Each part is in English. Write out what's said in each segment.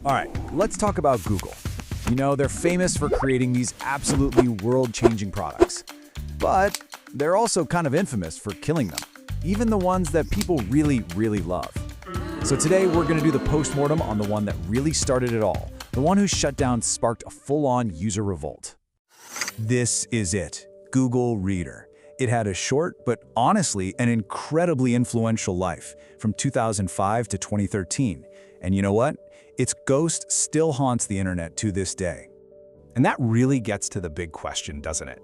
All right, let's talk about Google. You know, they're famous for creating these absolutely world-changing products. But they're also kind of infamous for killing them, even the ones that people really, really love. So today we're going to do the postmortem on the one that really started it all, the one whose shutdown sparked a full-on user revolt. This is it, Google Reader. It had a short, but honestly, an incredibly influential life from 2005 to 2013. And you know what? Its ghost still haunts the internet to this day. And that really gets to the big question, doesn't it?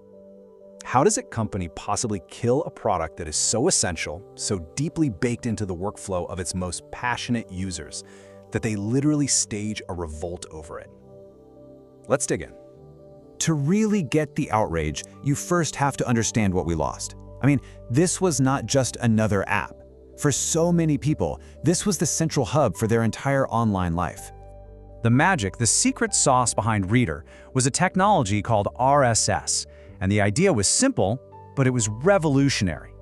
How does a company possibly kill a product that is so essential, so deeply baked into the workflow of its most passionate users, that they literally stage a revolt over it? Let's dig in. To really get the outrage, you first have to understand what we lost. I mean, this was not just another app. For so many people, this was the central hub for their entire online life. The magic, the secret sauce behind Reader, was a technology called RSS. And the idea was simple, but it was revolutionary.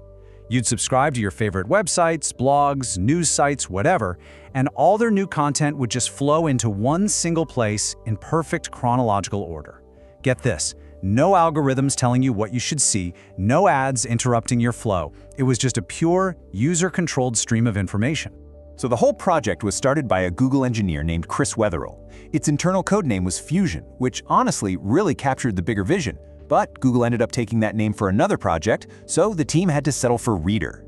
You'd subscribe to your favorite websites, blogs, news sites, whatever, and all their new content would just flow into one single place in perfect chronological order. Get this, no algorithms telling you what you should see, no ads interrupting your flow. It was just a pure, user-controlled stream of information. So the whole project was started by a Google engineer named Chris Wetherill. Its internal code name was Fusion, which honestly really captured the bigger vision. But Google ended up taking that name for another project, so the team had to settle for Reader.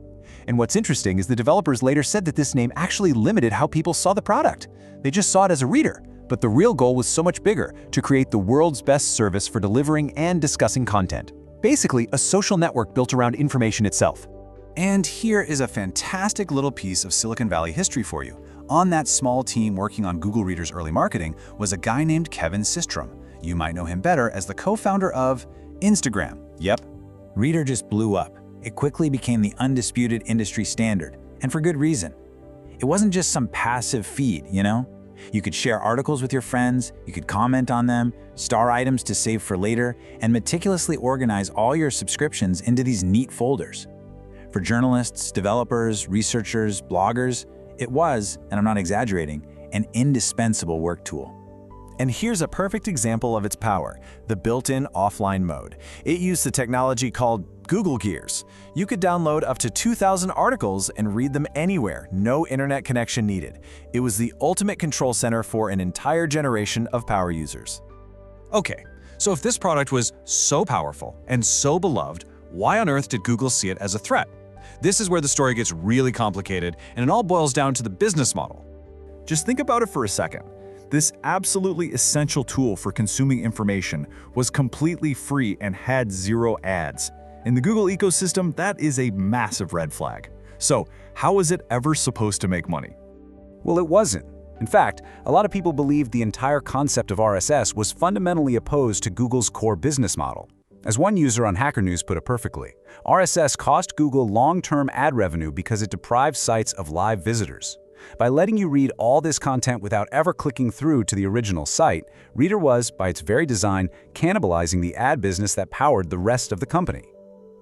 And what's interesting is the developers later said that this name actually limited how people saw the product. They just saw it as a reader. But the real goal was so much bigger, to create the world's best service for delivering and discussing content. Basically, a social network built around information itself. And here is a fantastic little piece of Silicon Valley history for you. On that small team working on Google Reader's early marketing was a guy named Kevin Systrom. You might know him better as the co-founder of Instagram. Yep. Reader just blew up. It quickly became the undisputed industry standard, and for good reason. It wasn't just some passive feed, you know? You could share articles with your friends, you could comment on them, star items to save for later, and meticulously organize all your subscriptions into these neat folders. For journalists, developers, researchers, bloggers, it was, and I'm not exaggerating, an indispensable work tool. And here's a perfect example of its power, the built-in offline mode. It used the technology called Google Gears. You could download up to 2,000 articles and read them anywhere, no internet connection needed. It was the ultimate control center for an entire generation of power users. Okay, so if this product was so powerful and so beloved, why on earth did Google see it as a threat? This is where the story gets really complicated, and it all boils down to the business model. Just think about it for a second. This absolutely essential tool for consuming information was completely free and had zero ads. In the Google ecosystem, that is a massive red flag. So, how was it ever supposed to make money? Well, it wasn't. In fact, a lot of people believed the entire concept of RSS was fundamentally opposed to Google's core business model. As one user on Hacker News put it perfectly, RSS cost Google long-term ad revenue because it deprived sites of live visitors. By letting you read all this content without ever clicking through to the original site, Reader was, by its very design, cannibalizing the ad business that powered the rest of the company.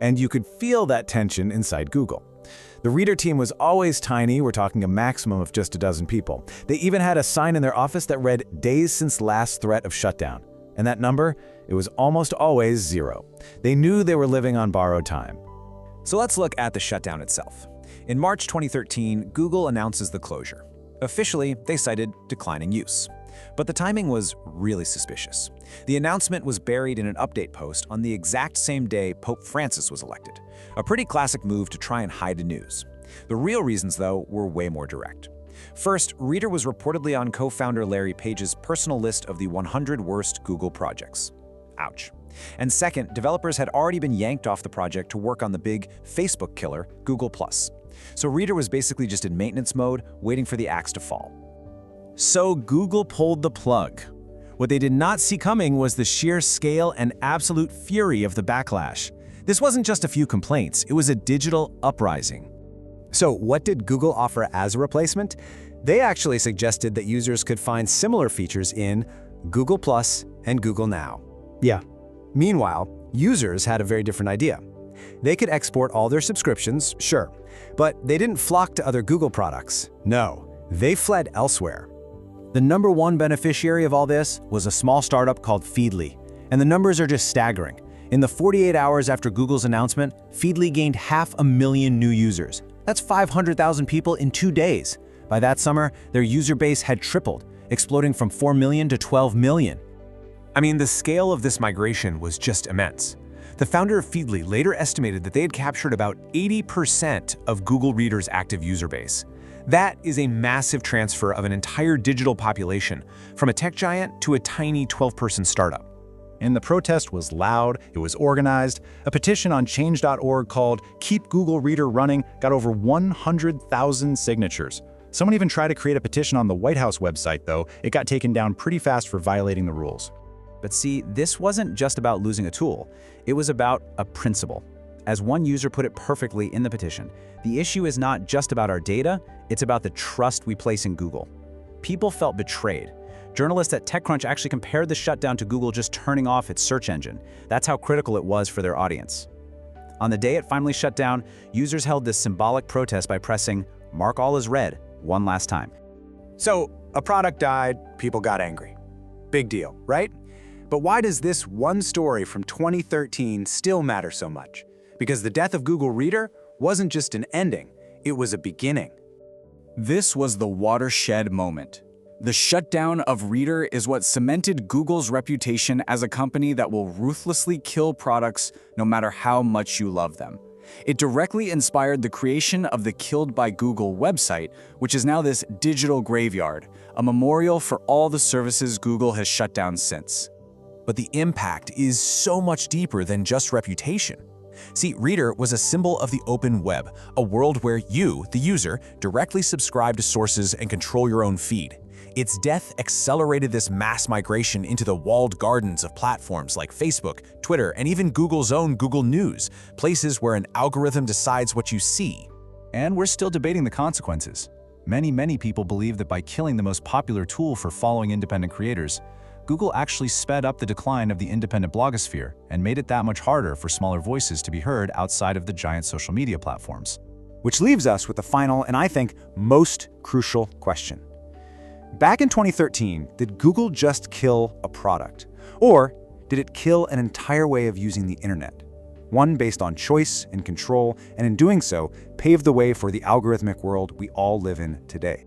And you could feel that tension inside Google. The Reader team was always tiny, we're talking a maximum of just a dozen people. They even had a sign in their office that read, "Days since last threat of shutdown." And that number, it was almost always 0. They knew they were living on borrowed time. So let's look at the shutdown itself. In March 2013, Google announces the closure. Officially, they cited declining use. But the timing was really suspicious. The announcement was buried in an update post on the exact same day Pope Francis was elected. A pretty classic move to try and hide the news. The real reasons, though, were way more direct. First, Reader was reportedly on co-founder Larry Page's personal list of the 100 worst Google projects. Ouch. And second, developers had already been yanked off the project to work on the big Facebook killer, Google+. So Reader was basically just in maintenance mode, waiting for the axe to fall. So Google pulled the plug. What they did not see coming was the sheer scale and absolute fury of the backlash. This wasn't just a few complaints, it was a digital uprising. So what did Google offer as a replacement? They actually suggested that users could find similar features in Google+ and Google Now. Yeah. Meanwhile, users had a very different idea. They could export all their subscriptions, sure, but they didn't flock to other Google products. No, they fled elsewhere. The number one beneficiary of all this was a small startup called Feedly, and the numbers are just staggering. In the 48 hours after Google's announcement, Feedly gained 500,000 new users. That's 500,000 people in 2 days. By that summer, their user base had tripled, exploding from 4 million to 12 million. I mean, the scale of this migration was just immense. The founder of Feedly later estimated that they had captured about 80% of Google Reader's active user base. That is a massive transfer of an entire digital population from a tech giant to a tiny 12-person startup. And the protest was loud, it was organized. A petition on change.org called Keep Google Reader Running got over 100,000 signatures. Someone even tried to create a petition on the White House website, though. It got taken down pretty fast for violating the rules. But see, this wasn't just about losing a tool. It was about a principle. As one user put it perfectly in the petition, the issue is not just about our data, it's about the trust we place in Google. People felt betrayed. Journalists at TechCrunch actually compared the shutdown to Google just turning off its search engine. That's how critical it was for their audience. On the day it finally shut down, users held this symbolic protest by pressing "Mark all as read" one last time. So, a product died, people got angry. Big deal, right? But why does this one story from 2013 still matter so much? Because the death of Google Reader wasn't just an ending, it was a beginning. This was the watershed moment. The shutdown of Reader is what cemented Google's reputation as a company that will ruthlessly kill products no matter how much you love them. It directly inspired the creation of the Killed by Google website, which is now this digital graveyard, a memorial for all the services Google has shut down since. But the impact is so much deeper than just reputation. See, Reader was a symbol of the open web, a world where you, the user, directly subscribe to sources and control your own feed. Its death accelerated this mass migration into the walled gardens of platforms like Facebook, Twitter, and even Google's own Google News, places where an algorithm decides what you see. And we're still debating the consequences. Many people believe that by killing the most popular tool for following independent creators, Google actually sped up the decline of the independent blogosphere and made it that much harder for smaller voices to be heard outside of the giant social media platforms. Which leaves us with the final, and I think most crucial question. Back in 2013, did Google just kill a product? Or did it kill an entire way of using the internet? One based on choice and control, and in doing so, pave the way for the algorithmic world we all live in today.